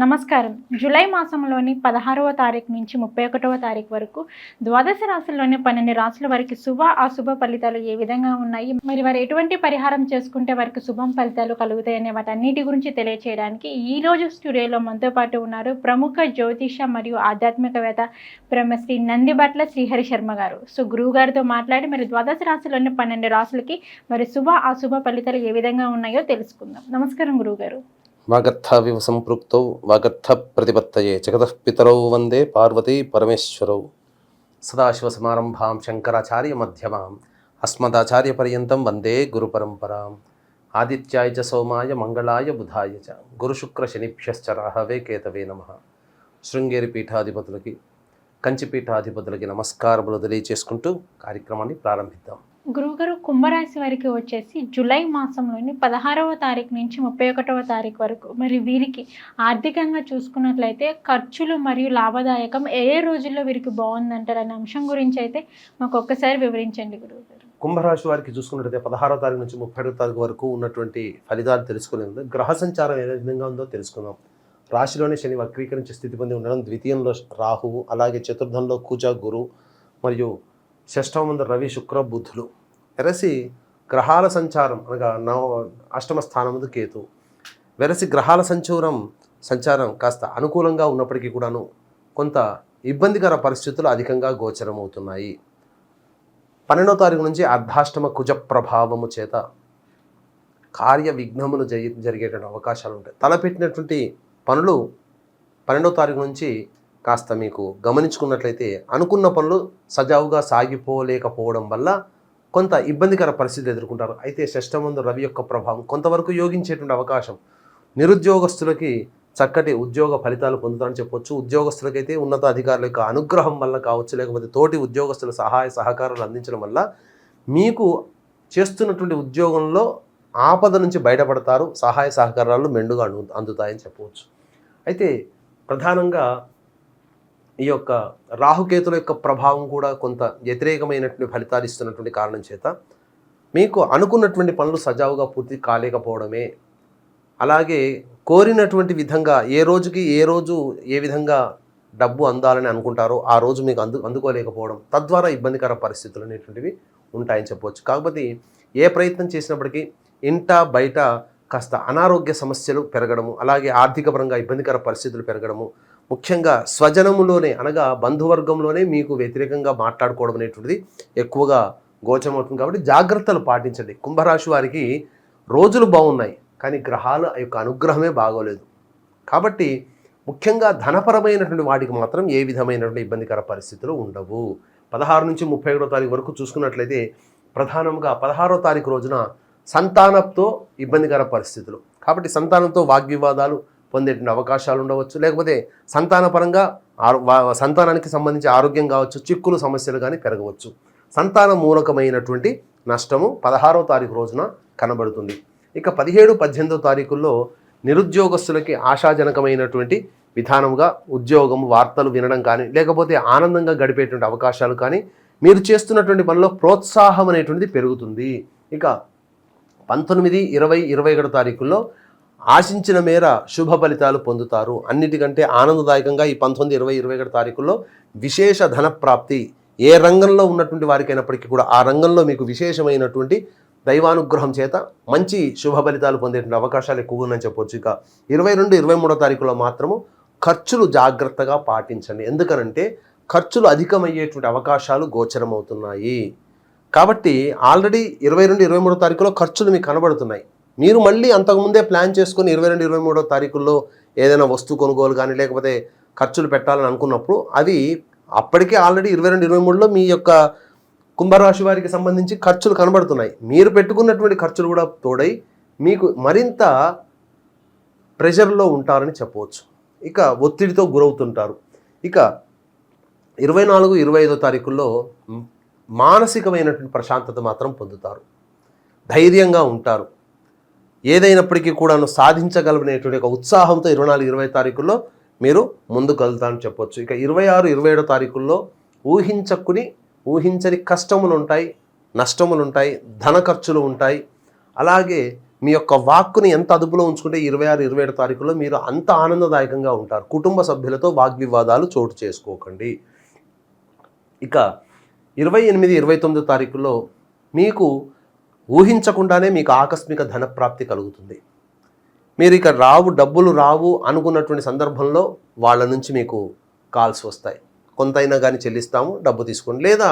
నమస్కారం. జూలై మాసంలోని 16వ తారీఖు నుంచి 31వ తారీఖు వరకు ద్వాదశ రాశుల్లోని 12 రాశుల వారికి శుభ అశుభ ఫలితాలు ఏ విధంగా ఉన్నాయి, మరి వారు ఎటువంటి పరిహారం చేసుకుంటే వారికి శుభం ఫలితాలు కలుగుతాయనే వాటన్నిటి గురించి తెలియచేయడానికి ఈ రోజు స్టూడియోలో మనతో పాటు ఉన్నారు ప్రముఖ జ్యోతిష మరియు ఆధ్యాత్మికవేత్త బ్రహ్మశ్రీ నందిబట్ల శ్రీహరి శర్మ గారు. సో గురువు గారితో మాట్లాడి మరి ద్వాదశ రాశుల్లోని 12 రాశులకి మరి శుభ అశుభ ఫలితాలు ఏ విధంగా ఉన్నాయో తెలుసుకుందాం. నమస్కారం గురువు గారు. వాగర్థావివ సంపృక్తౌ వాగర్థ ప్రతిపత్తయే జగతః పితరౌ వందే పార్వతీ పరమేశ్వరౌ. సదాశివసమారంభాం శంకరాచార్య మధ్యమాం అస్మదాచార్య పర్యంతం వందే గురు పరంపరాం. ఆదిత్యాయ చ సోమాయ మంగళాయ బుధాయ చ గురుశుక్ర శనిభ్యశ్చ రాహవే కేతవే నమః. శృంగేరి పీఠాధిపతులకి కంచి పీఠాధిపతులకి నమస్కారములు తెలియచేసుకుంటూ కార్యక్రమాన్ని ప్రారంభిద్దాం. గురువుగారు, కుంభరాశి వారికి వచ్చేసి జూలై మాసంలోని 16వ తారీఖు నుంచి 31వ తారీఖు వరకు మరి వీరికి ఆర్థికంగా చూసుకున్నట్లయితే ఖర్చులు మరియు లాభదాయకం ఏ రోజుల్లో వీరికి బాగుందంటారు అనే అంశం గురించి అయితే మాకు ఒక్కసారి వివరించండి గురువుగారు. కుంభరాశి వారికి చూసుకున్నట్లయితే 16వ తారీఖు నుంచి 31వ తారీఖు వరకు ఉన్నటువంటి ఫలితాలు తెలుసుకునేందుకు గ్రహ సంచారం ఏ విధంగా ఉందో తెలుసుకుందాం. రాశిలోని శని వక్రీకరించి స్థితి పొంది ఉండడం, ద్వితీయంలో రాహువు, అలాగే చతుర్థంలో కుజ గురు మరియు షష్టమ ముందు రవి శుక్ర బుధులు. వెరసి గ్రహాల సంచారం అనగా అష్టమ స్థానం ముందు కేతు. వెరసి గ్రహాల సంచారం కాస్త అనుకూలంగా ఉన్నప్పటికీ కూడాను కొంత ఇబ్బందికర పరిస్థితులు అధికంగా గోచరమవుతున్నాయి. 12వ తారీఖు నుంచి అర్ధాష్టమ కుజ ప్రభావము చేత కార్య విఘ్నములు జరిగేటువంటి అవకాశాలు ఉంటాయి. తలపెట్టినటువంటి పనులు 12వ తారీఖు నుంచి కాస్త మీకు గమనించుకున్నట్లయితే అనుకున్న పనులు సజావుగా సాగిపోలేకపోవడం వల్ల కొంత ఇబ్బందికర పరిస్థితులు ఎదుర్కొంటారు. అయితే షష్టమందు రవి యొక్క ప్రభావం కొంతవరకు యోగించేటువంటి అవకాశం. నిరుద్యోగస్తులకి చక్కటి ఉద్యోగ ఫలితాలు పొందుతారని చెప్పొచ్చు. ఉద్యోగస్తులకైతే ఉన్నత అధికారుల యొక్క అనుగ్రహం వల్ల కావచ్చు, లేకపోతే తోటి ఉద్యోగస్తుల సహాయ సహకారాలు అందించడం వల్ల మీకు చేస్తున్నటువంటి ఉద్యోగంలో ఆపద నుంచి బయటపడతారు. సహాయ సహకారాలు మెండుగా అందుతాయని చెప్పవచ్చు. అయితే ప్రధానంగా ఈ యొక్క రాహుకేతుల యొక్క ప్రభావం కూడా కొంత వ్యతిరేకమైనటువంటి ఫలితాలు ఇస్తున్నటువంటి కారణం చేత మీకు అనుకున్నటువంటి పనులు సజావుగా పూర్తి కాలేకపోవడమే, అలాగే కోరినటువంటి విధంగా ఏ రోజు ఏ విధంగా డబ్బు అందాలని అనుకుంటారో ఆ రోజు మీకు అందుకోలేకపోవడం, తద్వారా ఇబ్బందికర పరిస్థితులు అనేటువంటివి ఉంటాయని చెప్పవచ్చు. కాకపోతే ఏ ప్రయత్నం చేసినప్పటికీ ఇంట బయట కాస్త అనారోగ్య సమస్యలు పెరగడము, అలాగే ఆర్థికపరంగా ఇబ్బందికర పరిస్థితులు పెరగడము, ముఖ్యంగా స్వజనములోనే అనగా బంధువర్గంలోనే మీకు వ్యతిరేకంగా మాట్లాడుకోవడం అనేటువంటిది ఎక్కువగా గోచరమవుతుంది. కాబట్టి జాగ్రత్తలు పాటించండి. కుంభరాశి వారికి రోజులు బాగున్నాయి, కానీ గ్రహాల యొక్క అనుగ్రహమే బాగోలేదు. కాబట్టి ముఖ్యంగా ధనపరమైనటువంటి వాటికి మాత్రం ఏ విధమైనటువంటి ఇబ్బందికర పరిస్థితులు ఉండవు. 16 నుంచి 31వ తారీఖు వరకు చూసుకున్నట్లయితే ప్రధానంగా 16వ తారీఖు రోజున సంతానంతో ఇబ్బందికర పరిస్థితులు. కాబట్టి సంతానంతో వాగ్వివాదాలు పొందేటువంటి అవకాశాలు ఉండవచ్చు, లేకపోతే సంతానపరంగా సంతానానికి సంబంధించి ఆరోగ్యం కావచ్చు, చిక్కులు సమస్యలు కానీ పెరగవచ్చు. సంతాన మూలకమైనటువంటి నష్టము 16వ తారీఖు రోజున కనబడుతుంది. ఇక 17, 18వ తారీఖుల్లో నిరుద్యోగస్తులకి ఆశాజనకమైనటువంటి విధానముగా ఉద్యోగం వార్తలు వినడం కానీ, లేకపోతే ఆనందంగా గడిపేటువంటి అవకాశాలు కానీ, మీరు చేస్తున్నటువంటి పనిలో ప్రోత్సాహం అనేటువంటిది పెరుగుతుంది. ఇక 19, 20, 21 తారీఖుల్లో ఆశించిన మేర శుభ ఫలితాలు పొందుతారు. అన్నిటికంటే ఆనందదాయకంగా ఈ 19, 20, 21 తారీఖుల్లో విశేష ధన ప్రాప్తి. ఏ రంగంలో ఉన్నటువంటి వారికైనప్పటికీ కూడా ఆ రంగంలో మీకు విశేషమైనటువంటి దైవానుగ్రహం చేత మంచి శుభ ఫలితాలు పొందేటువంటి అవకాశాలు ఎక్కువగా ఉన్నాయని చెప్పొచ్చు. ఇక 22, 23వ తారీఖులో మాత్రము ఖర్చులు జాగ్రత్తగా పాటించండి. ఎందుకనంటే ఖర్చులు అధికమయ్యేటువంటి అవకాశాలు గోచరమవుతున్నాయి. కాబట్టి ఆల్రెడీ 22, 23వ తారీఖులో ఖర్చులు మీకు కనబడుతున్నాయి. మీరు మళ్ళీ అంతకుముందే ప్లాన్ చేసుకొని 22, 23వ తారీఖుల్లో ఏదైనా వస్తువు కొనుగోలు కానీ, లేకపోతే ఖర్చులు పెట్టాలని అనుకున్నప్పుడు అవి అప్పటికే ఆల్రెడీ 22, 23లో మీ యొక్క కుంభరాశి వారికి సంబంధించి ఖర్చులు కనబడుతున్నాయి. మీరు పెట్టుకున్నటువంటి ఖర్చులు కూడా తోడై మీకు మరింత ప్రెషర్లో ఉంటారని చెప్పవచ్చు. ఇక ఒత్తిడితో గురవుతుంటారు. ఇక 24, 25వ తారీఖుల్లో మానసికమైనటువంటి ప్రశాంతత మాత్రం పొందుతారు. ధైర్యంగా ఉంటారు. ఏదైనప్పటికీ కూడాను సాధించగలనేటువంటి ఒక ఉత్సాహంతో 24, 20 తారీఖుల్లో మీరు ముందుకు వెళ్తారని చెప్పొచ్చు. ఇక 26, 27 తారీఖుల్లో ఊహించని కష్టములు ఉంటాయి, నష్టములు ఉంటాయి, ధన ఖర్చులు ఉంటాయి. అలాగే మీ యొక్క వాక్కుని ఎంత అదుపులో ఉంచుకుంటే 26, 27 తారీఖులో మీరు అంత ఆనందదాయకంగా ఉంటారు. కుటుంబ సభ్యులతో వాగ్వివాదాలు చోటు చేసుకోకండి. ఇక 28, 29 తారీఖుల్లో మీకు ఊహించకుండానే మీకు ఆకస్మిక ధనప్రాప్తి కలుగుతుంది. మీరు ఇక డబ్బులు రావు అనుకున్నటువంటి సందర్భంలో వాళ్ళ నుంచి మీకు కాల్స్ వస్తాయి. కొంతైనా కానీ చెల్లిస్తాము, డబ్బు తీసుకోండి. లేదా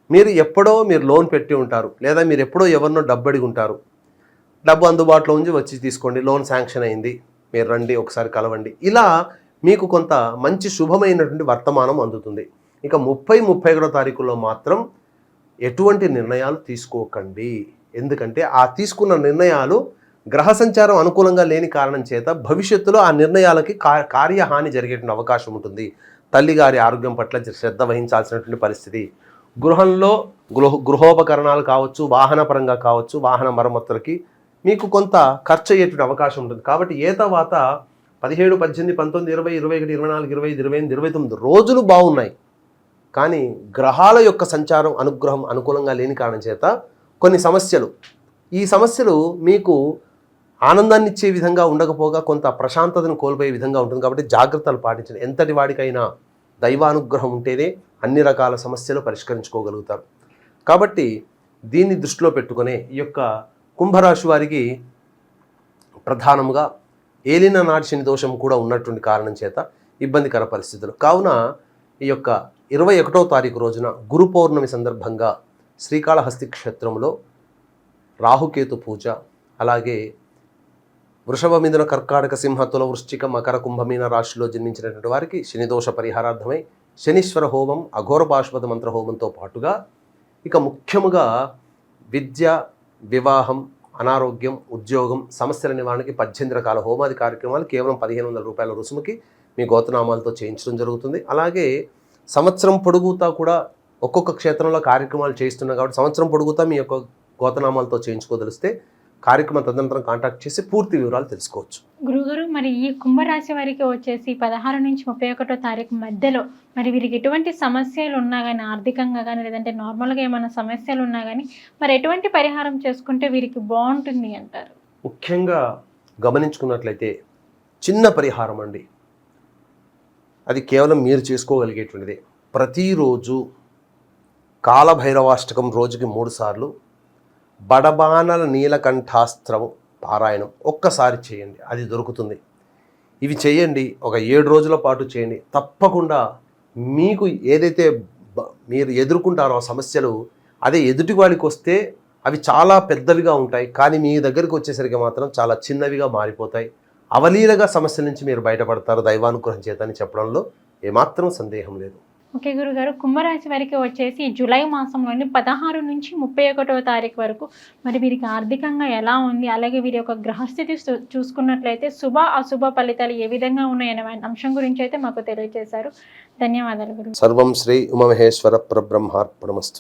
మీరు లోన్ పెట్టి ఉంటారు, లేదా మీరు ఎప్పుడో ఎవరినో డబ్బు అడిగి ఉంటారు, డబ్బు అందుబాటులో ఉంచి వచ్చి తీసుకోండి, లోన్ శాంక్షన్ అయింది, మీరు రండి ఒకసారి కలవండి. ఇలా మీకు కొంత మంచి శుభమైనటువంటి వర్తమానం అందుతుంది. ఇక 30, 31 తారీఖుల్లో మాత్రం ఎటువంటి నిర్ణయాలు తీసుకోకండి. ఎందుకంటే ఆ తీసుకున్న నిర్ణయాలు గ్రహ సంచారం అనుకూలంగా లేని కారణం చేత భవిష్యత్తులో ఆ నిర్ణయాలకి కార్యహాని జరిగేటువంటి అవకాశం ఉంటుంది. తల్లిగారి ఆరోగ్యం పట్ల శ్రద్ధ వహించాల్సినటువంటి పరిస్థితి, గృహోపకరణాలు కావచ్చు, వాహనపరంగా కావచ్చు, వాహన మరమ్మతులకి మీకు కొంత ఖర్చు అయ్యేటువంటి అవకాశం ఉంటుంది. కాబట్టి తర్వాత 17, 18, 19, 20, 21, 24, 25, 28, 29 రోజులు బాగున్నాయి. కానీ గ్రహాల యొక్క సంచారం అనుకూలంగా లేని కారణం చేత కొన్ని ఈ సమస్యలు మీకు ఆనందాన్ని ఇచ్చే విధంగా ఉండకపోగా కొంత ప్రశాంతతను కోల్పోయే విధంగా ఉంటుంది. కాబట్టి జాగ్రత్తలు పాటించండి. ఎంతటి వాడికైనా దైవానుగ్రహం ఉంటేనే అన్ని రకాల సమస్యలు పరిష్కరించుకోగలుగుతారు. కాబట్టి దీన్ని దృష్టిలో పెట్టుకునే ఈ యొక్క కుంభరాశి వారికి ప్రధానంగా ఏలిన నాటి శని దోషం కూడా ఉన్నటువంటి కారణం చేత ఇబ్బందికర పరిస్థితులు. కావున ఈ యొక్క 21వ తారీఖు రోజున గురు పౌర్ణమి సందర్భంగా శ్రీకాళహస్తి క్షేత్రంలో రాహుకేతు పూజ, అలాగే వృషభ, మిథున, కర్కాటక, సింహ, తుల, వృశ్చిక, మకర, కుంభమీన రాశిలో జన్మించినటువంటి వారికి శనిదోష పరిహారార్థమై శనీశ్వర హోమం, అఘోర పాశుపత మంత్ర హోమంతో పాటుగా ఇక ముఖ్యముగా విద్య, వివాహం, అనారోగ్యం, ఉద్యోగం సమస్యల నివారణకి 18 రకాల హోమాది కార్యక్రమాలు కేవలం 1500 రూపాయల రుసుముకి మీ గోతనామాలతో చేయించడం జరుగుతుంది. అలాగే సంవత్సరం పొడుగుతా కూడా ఒక్కొక్క క్షేత్రంలో కార్యక్రమాలు చేయిస్తున్నాం కాబట్టి సంవత్సరం పొడుగుతా మీ యొక్క గోతనామాలతో చేయించుకోదలిస్తే కార్యక్రమం తదనంతరం కాంటాక్ట్ చేసి పూర్తి వివరాలు తెలుసుకోవచ్చు. గురుగారు, మరి ఈ కుంభరాశి వారికి వచ్చేసి 16 నుంచి 31 తారీఖు మధ్యలో మరి వీరికి ఎటువంటి సమస్యలు ఉన్నా కానీ, ఆర్థికంగా కానీ, లేదంటే నార్మల్గా ఏమైనా సమస్యలు ఉన్నా కానీ మరి ఎటువంటి పరిహారం చేసుకుంటే వీరికి బాగుంటుంది అంటారు? ముఖ్యంగా గమనించుకున్నట్లయితే చిన్న పరిహారం అండి, అది కేవలం మీరు చేసుకోగలిగేటువంటిదే. ప్రతిరోజు కాలభైరవాష్టకం రోజుకి 3 సార్లు, బడబానల నీలకంఠాస్త్రం పారాయణం ఒక్కసారి చేయండి, అది దొరుకుతుంది. ఇవి చేయండి, ఒక 7 రోజుల పాటు చేయండి. తప్పకుండా మీకు ఏదైతే మీరు ఎదుర్కొంటారో ఆ సమస్యలు అదే ఎదుటి వాడికి వస్తే అవి చాలా పెద్దవిగా ఉంటాయి, కానీ మీ దగ్గరికి వచ్చేసరికి మాత్రం చాలా చిన్నవిగా మారిపోతాయి. అవలీలగా సమస్యల నుంచి మీరు బయటపడతారు దైవానుగ్రహం చేత అని చెప్పడంలో ఏమాత్రం సందేహం లేదు. ఓకే గురుగారు, కుంభరాశి వారికి వచ్చేసి జూలై మాసంలోని 16 నుంచి 31వ తారీఖు వరకు మరి వీరికి ఆర్థికంగా ఎలా ఉంది, అలాగే వీరి యొక్క గ్రహస్థితి చూసుకున్నట్లయితే శుభ అశుభ ఫలితాలు ఏ విధంగా ఉన్నాయనే అంశం గురించి అయితే మాకు తెలియజేశారు. ధన్యవాదాలు గురుగారు. సర్వం శ్రీ ఉమామహేశ్వర పరబ్రహ్మార్పణమస్తు.